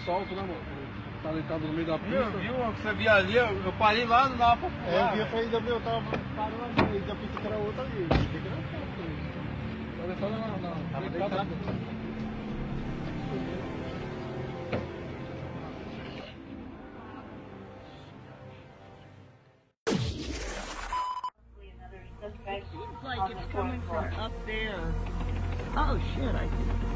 Solto, né, mano? tá deitado no meio da pista. Viu? Você via ali, eu parei lá, não dava pra pular. Eu via pra ainda, eu tava parando ali, ainda pensei que era outra ali. Pensei que era outra ali. Tá deitado Tava deitado. deitado. Seems like it's coming from up there. Oh shit, I see.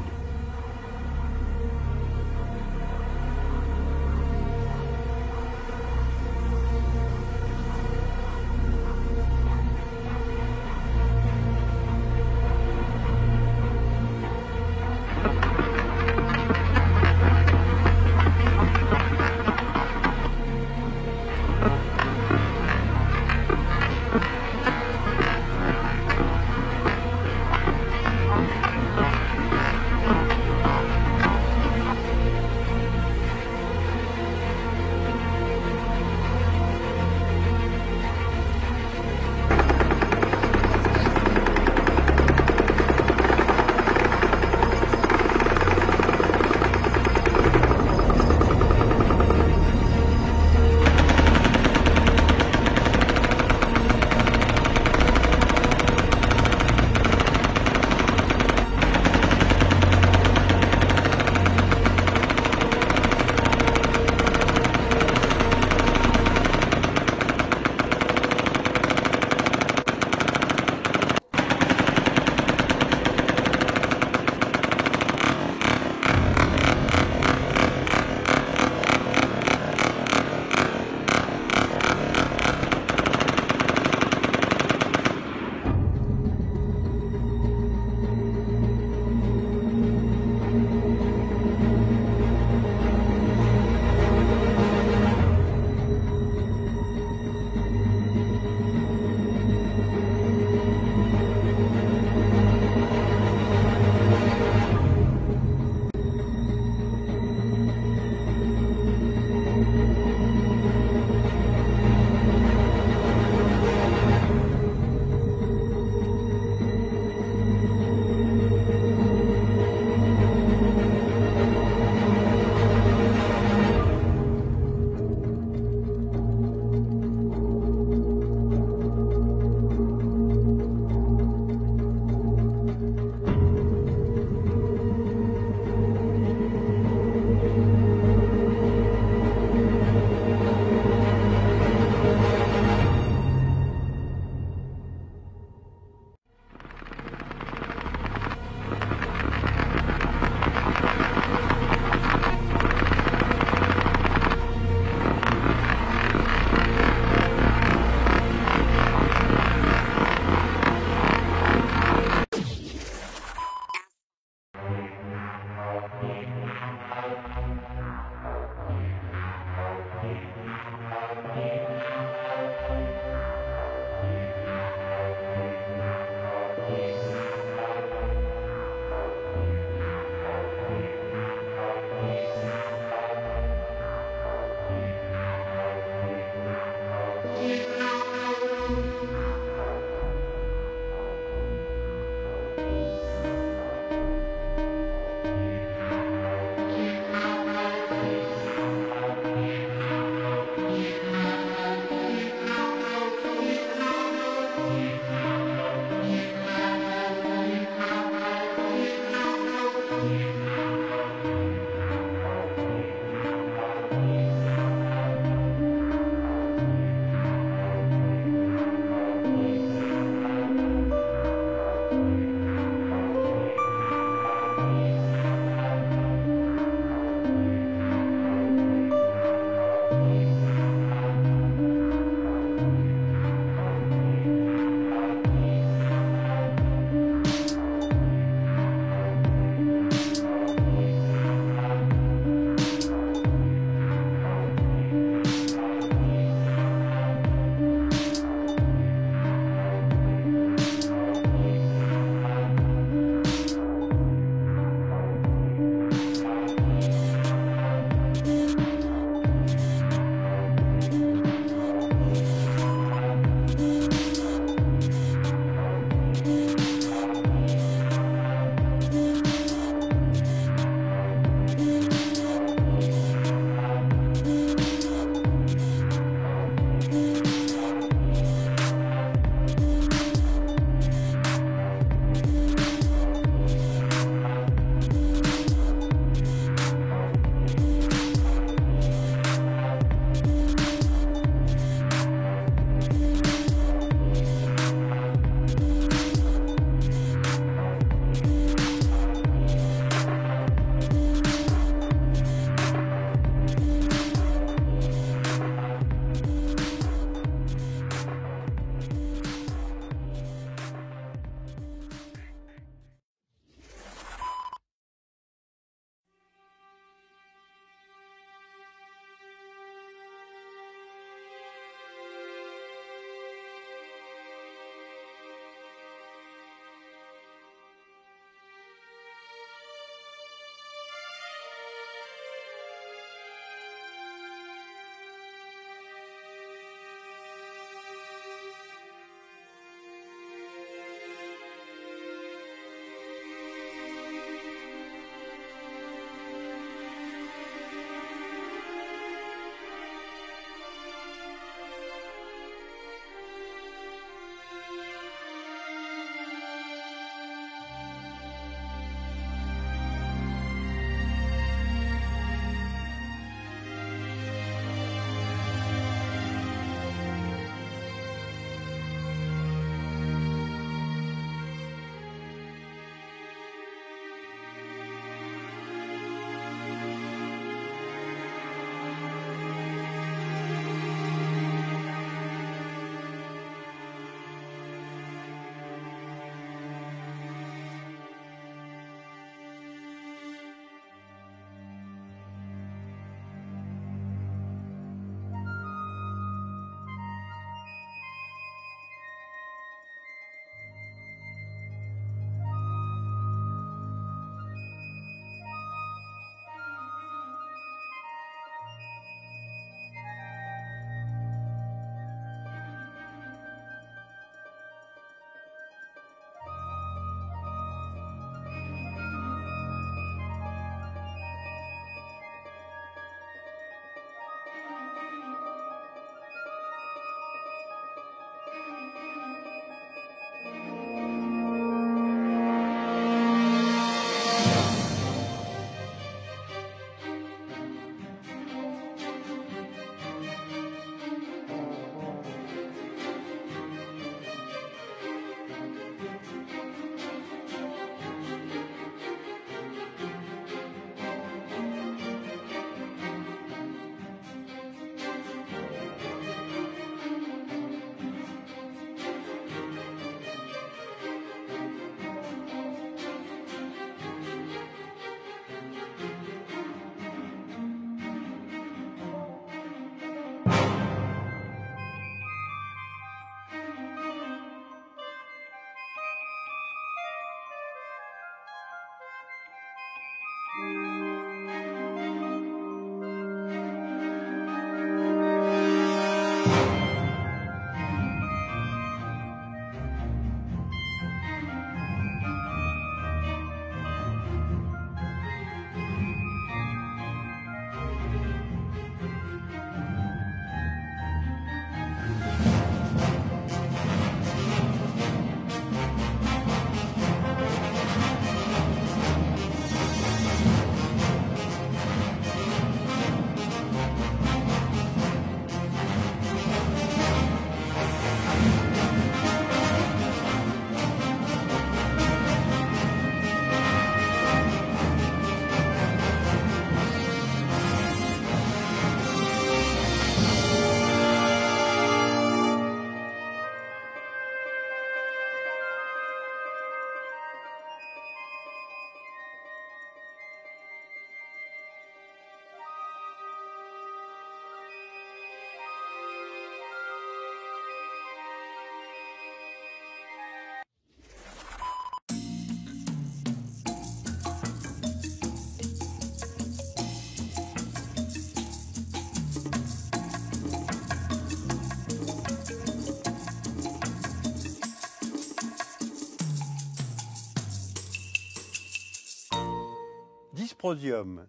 dysprosium,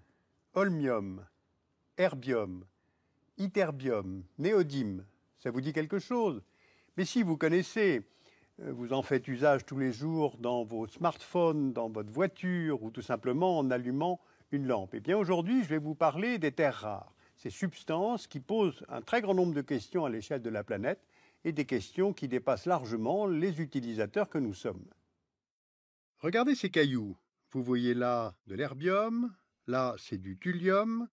holmium, herbium, ytterbium, néodyme. Ça vous dit quelque chose? Mais si vous connaissez, vous en faites usage tous les jours dans vos smartphones, dans votre voiture ou tout simplement en allumant une lampe. Eh bien aujourd'hui, je vais vous parler des terres rares, ces substances qui posent un très grand nombre de questions à l'échelle de la planète et des questions qui dépassent largement les utilisateurs que nous sommes. Regardez ces cailloux. Vous voyez là de l'herbium, là c'est du thulium,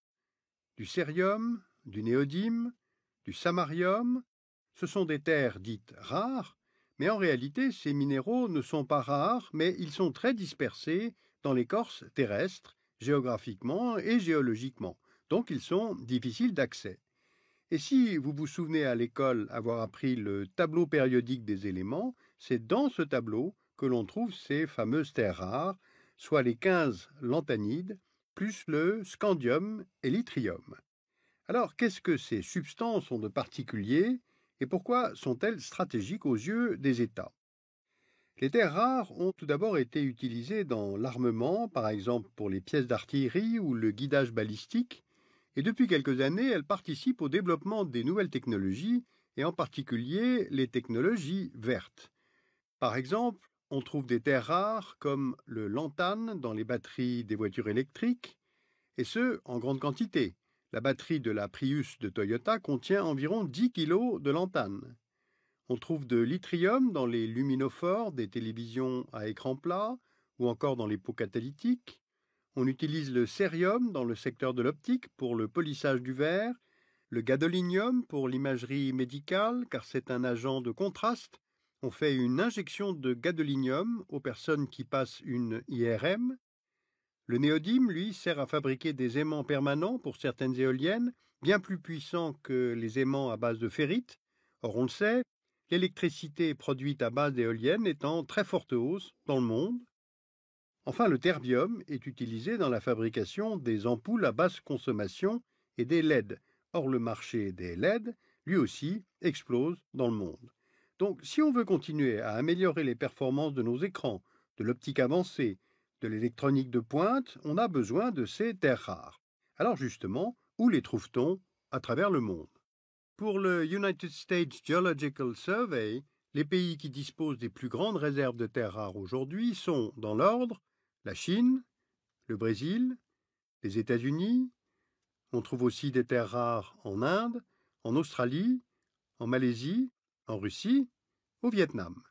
du cérium, du néodyme, du samarium. Ce sont des terres dites rares, mais en réalité ces minéraux ne sont pas rares, mais ils sont très dispersés dans l'écorce terrestre, géographiquement et géologiquement, donc ils sont difficiles d'accès. Et si vous vous souvenez à l'école avoir appris le tableau périodique des éléments, c'est dans ce tableau que l'on trouve ces fameuses terres rares, soit les 15 lanthanides, plus le scandium et l'yttrium. Alors, qu'est-ce que ces substances ont de particulier et pourquoi sont-elles stratégiques aux yeux des États? Les terres rares ont tout d'abord été utilisées dans l'armement, par exemple pour les pièces d'artillerie ou le guidage balistique, et depuis quelques années, elles participent au développement des nouvelles technologies, et en particulier les technologies vertes. Par exemple, on trouve des terres rares comme le lantane dans les batteries des voitures électriques, et ce, en grande quantité. La batterie de la Prius de Toyota contient environ 10 kg de lantane. On trouve de l'yttrium dans les luminophores des télévisions à écran plat ou encore dans les pots catalytiques. On utilise le cérium dans le secteur de l'optique pour le polissage du verre, le gadolinium pour l'imagerie médicale car c'est un agent de contraste. On fait une injection de gadolinium aux personnes qui passent une IRM. Le néodyme, lui, sert à fabriquer des aimants permanents pour certaines éoliennes, bien plus puissants que les aimants à base de ferrite. Or, on le sait, l'électricité produite à base d'éoliennes est en très forte hausse dans le monde. Enfin, le terbium est utilisé dans la fabrication des ampoules à basse consommation et des LED. Or, le marché des LED, lui aussi, explose dans le monde. Donc, si on veut continuer à améliorer les performances de nos écrans, de l'optique avancée, de l'électronique de pointe, on a besoin de ces terres rares. Alors justement, où les trouve-t-on à travers le monde? Pour le United States Geological Survey, les pays qui disposent des plus grandes réserves de terres rares aujourd'hui sont, dans l'ordre, la Chine, le Brésil, les États-Unis. On trouve aussi des terres rares en Inde, en Australie, en Malaisie, en Russie, au Vietnam.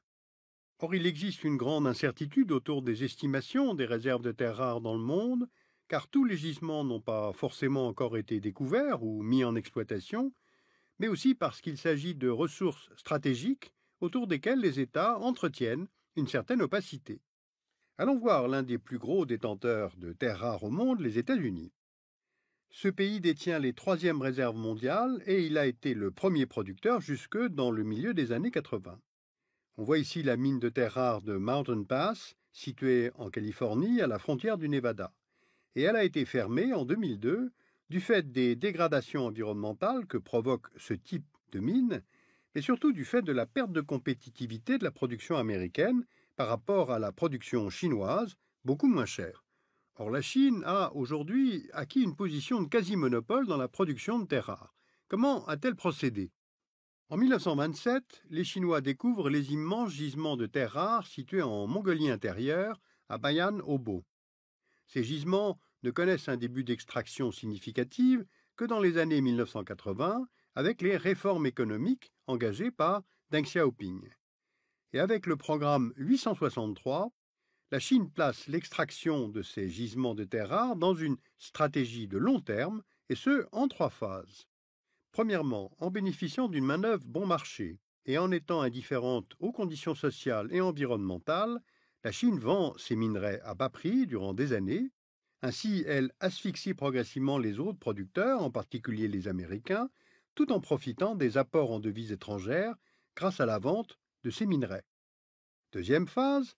Or, il existe une grande incertitude autour des estimations des réserves de terres rares dans le monde, car tous les gisements n'ont pas forcément encore été découverts ou mis en exploitation, mais aussi parce qu'il s'agit de ressources stratégiques autour desquelles les États entretiennent une certaine opacité. Allons voir l'un des plus gros détenteurs de terres rares au monde, les États-Unis. Ce pays détient les 3e réserves mondiales et il a été le premier producteur jusque dans le milieu des années 80. On voit ici la mine de terres rares de Mountain Pass, située en Californie, à la frontière du Nevada. Et elle a été fermée en 2002 du fait des dégradations environnementales que provoque ce type de mine, mais surtout du fait de la perte de compétitivité de la production américaine par rapport à la production chinoise, beaucoup moins chère. Or, la Chine a aujourd'hui acquis une position de quasi-monopole dans la production de terres rares. Comment a-t-elle procédé? En 1927, les Chinois découvrent les immenses gisements de terres rares situés en Mongolie intérieure, à Bayan-Obo. Ces gisements ne connaissent un début d'extraction significative que dans les années 1980, avec les réformes économiques engagées par Deng Xiaoping. Et avec le programme 863, la Chine place l'extraction de ces gisements de terres rares dans une stratégie de long terme, et ce, en 3 phases. Premièrement, en bénéficiant d'une manœuvre bon marché et en étant indifférente aux conditions sociales et environnementales, la Chine vend ses minerais à bas prix durant des années. Ainsi, elle asphyxie progressivement les autres producteurs, en particulier les Américains, tout en profitant des apports en devises étrangères grâce à la vente de ces minerais. Deuxième phase,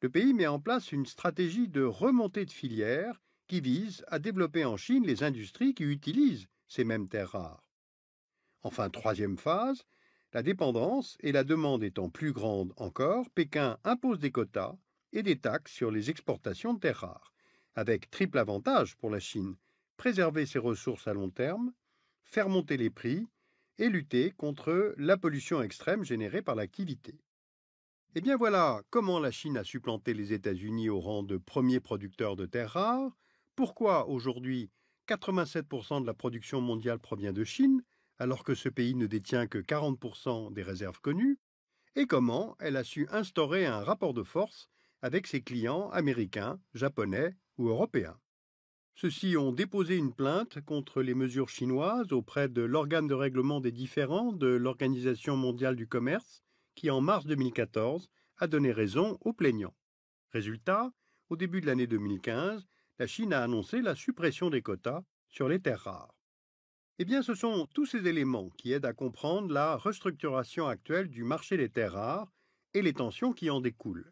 le pays met en place une stratégie de remontée de filière qui vise à développer en Chine les industries qui utilisent ces mêmes terres rares. Enfin, troisième phase, la dépendance et la demande étant plus grandes encore, Pékin impose des quotas et des taxes sur les exportations de terres rares. avec triple avantage pour la Chine: préserver ses ressources à long terme, faire monter les prix et lutter contre la pollution extrême générée par l'activité. Eh bien voilà comment la Chine a supplanté les États-Unis au rang de premier producteur de terres rares, pourquoi aujourd'hui 87% de la production mondiale provient de Chine, alors que ce pays ne détient que 40% des réserves connues, et comment elle a su instaurer un rapport de force avec ses clients américains, japonais ou européens. Ceux-ci ont déposé une plainte contre les mesures chinoises auprès de l'organe de règlement des différends de l'Organisation mondiale du commerce, qui en mars 2014 a donné raison aux plaignants. Résultat, au début de l'année 2015, la Chine a annoncé la suppression des quotas sur les terres rares. Eh bien, ce sont tous ces éléments qui aident à comprendre la restructuration actuelle du marché des terres rares et les tensions qui en découlent.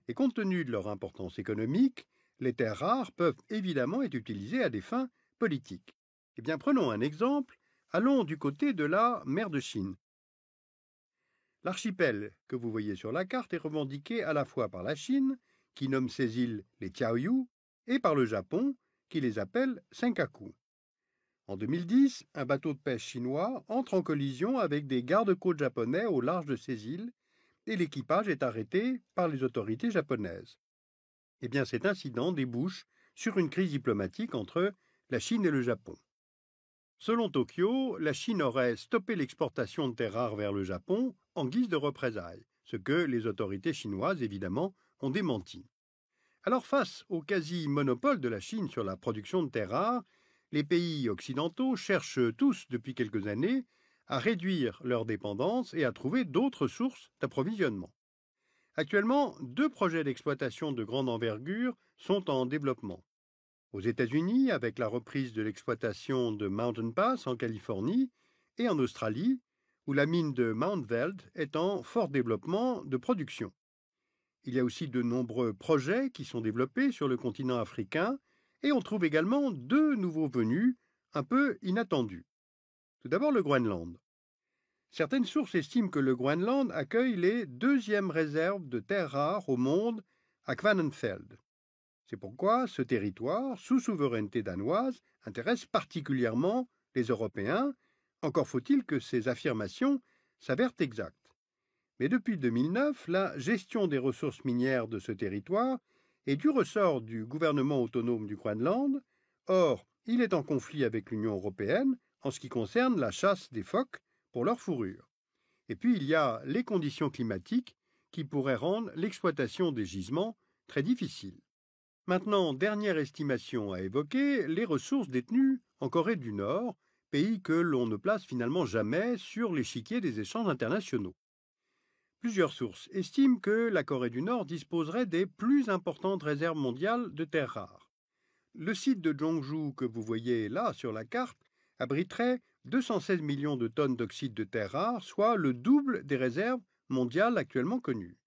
Et compte tenu de leur importance économique, les terres rares peuvent évidemment être utilisées à des fins politiques. Eh bien, prenons un exemple. Allons du côté de la mer de Chine. L'archipel que vous voyez sur la carte est revendiqué à la fois par la Chine, qui nomme ces îles les Tiaoyu, et par le Japon, qui les appelle Senkaku. En 2010, un bateau de pêche chinois entre en collision avec des gardes-côtes japonais au large de ces îles, et l'équipage est arrêté par les autorités japonaises. Eh bien, cet incident débouche sur une crise diplomatique entre la Chine et le Japon. Selon Tokyo, la Chine aurait stoppé l'exportation de terres rares vers le Japon en guise de représailles, ce que les autorités chinoises, évidemment, ont démenti. Alors, face au quasi-monopole de la Chine sur la production de terres rares, les pays occidentaux cherchent tous, depuis quelques années, à réduire leur dépendance et à trouver d'autres sources d'approvisionnement. Actuellement, 2 projets d'exploitation de grande envergure sont en développement. Aux États-Unis, avec la reprise de l'exploitation de Mountain Pass en Californie, et en Australie, où la mine de Mount Weld est en fort développement de production. Il y a aussi de nombreux projets qui sont développés sur le continent africain, et on trouve également 2 nouveaux venus un peu inattendus. Tout d'abord le Groenland. Certaines sources estiment que le Groenland accueille les 2e réserves de terres rares au monde à Kvanefjeld. C'est pourquoi ce territoire, sous souveraineté danoise, intéresse particulièrement les Européens, encore faut-il que ces affirmations s'avèrent exactes. Mais depuis 2009, la gestion des ressources minières de ce territoire est du ressort du gouvernement autonome du Groenland. Or, il est en conflit avec l'Union européenne en ce qui concerne la chasse des phoques pour leur fourrure. Et puis il y a les conditions climatiques qui pourraient rendre l'exploitation des gisements très difficile. Maintenant, dernière estimation à évoquer, les ressources détenues en Corée du Nord, pays que l'on ne place finalement jamais sur l'échiquier des échanges internationaux. Plusieurs sources estiment que la Corée du Nord disposerait des plus importantes réserves mondiales de terres rares. Le site de Jongju que vous voyez là sur la carte abriterait 216 millions de tonnes d'oxyde de terres rares, soit le double des réserves mondiales actuellement connues.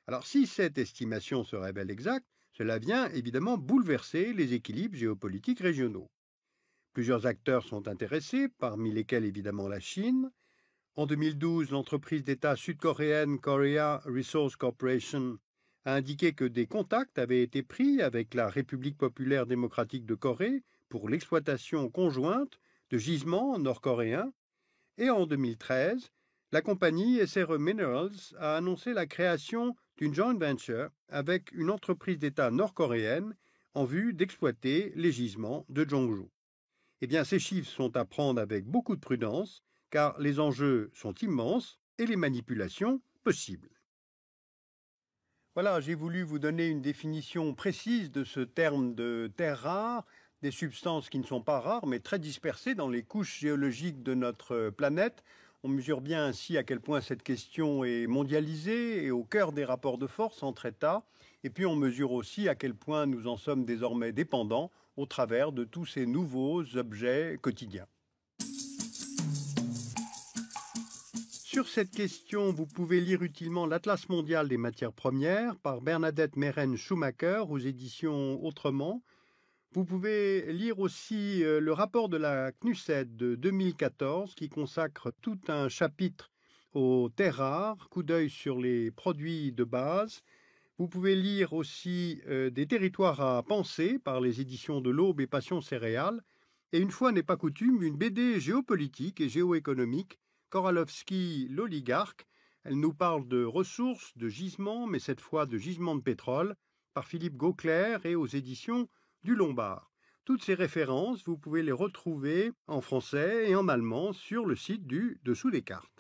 Alors si cette estimation se révèle exacte, cela vient évidemment bouleverser les équilibres géopolitiques régionaux. Plusieurs acteurs sont intéressés, parmi lesquels évidemment la Chine. En 2012, l'entreprise d'État sud-coréenne Korea Resource Corporation a indiqué que des contacts avaient été pris avec la République populaire démocratique de Corée pour l'exploitation conjointe de gisements nord-coréens. Et en 2013, la compagnie SRE Minerals a annoncé la création d'une joint venture avec une entreprise d'État nord-coréenne en vue d'exploiter les gisements de Jongju. Eh bien, ces chiffres sont à prendre avec beaucoup de prudence, car les enjeux sont immenses et les manipulations possibles. Voilà, j'ai voulu vous donner une définition précise de ce terme de terres rares, des substances qui ne sont pas rares, mais très dispersées dans les couches géologiques de notre planète. On mesure bien ainsi à quel point cette question est mondialisée et au cœur des rapports de force entre États. Et puis on mesure aussi à quel point nous en sommes désormais dépendants au travers de tous ces nouveaux objets quotidiens. Sur cette question, vous pouvez lire utilement l'Atlas mondial des matières premières par Bernadette Meren-Schumacher aux éditions Autrement. Vous pouvez lire aussi le rapport de la CNUSED de 2014 qui consacre tout un chapitre aux terres rares, coup d'œil sur les produits de base. Vous pouvez lire aussi des territoires à penser par les éditions de l'Aube et Passion Céréales. Et une fois n'est pas coutume, une BD géopolitique et géoéconomique, Koralowski, l'oligarque. Elle nous parle de ressources, de gisements, mais cette fois de gisements de pétrole, par Philippe Gauclair et aux éditions du Lombard. Toutes ces références, vous pouvez les retrouver en français et en allemand sur le site du Dessous des cartes.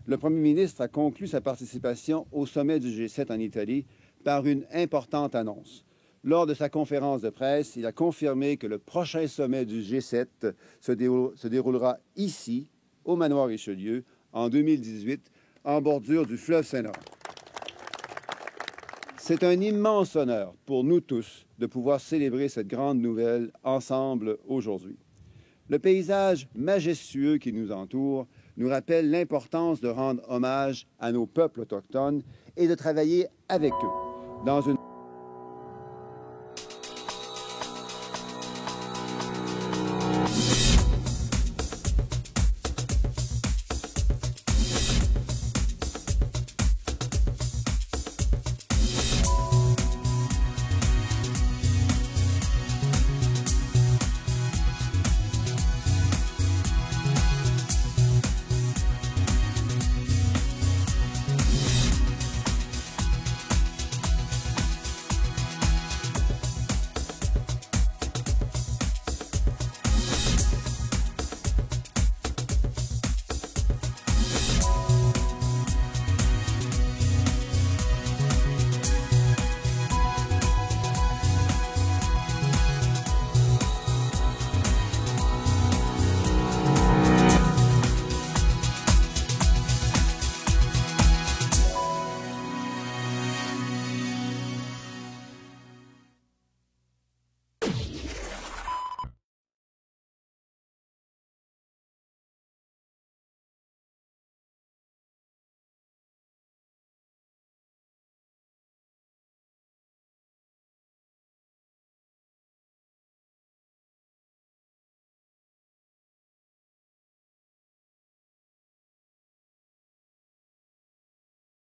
Le Premier ministre a conclu sa participation au sommet du G7 en Italie par une importante annonce. Lors de sa conférence de presse, il a confirmé que le prochain sommet du G7 se déroulera ici, au Manoir Richelieu, en 2018, en bordure du fleuve Saint-Laurent. C'est un immense honneur pour nous tous de pouvoir célébrer cette grande nouvelle ensemble aujourd'hui. Le paysage majestueux qui nous entoure nous rappelle l'importance de rendre hommage à nos peuples autochtones et de travailler avec eux dans une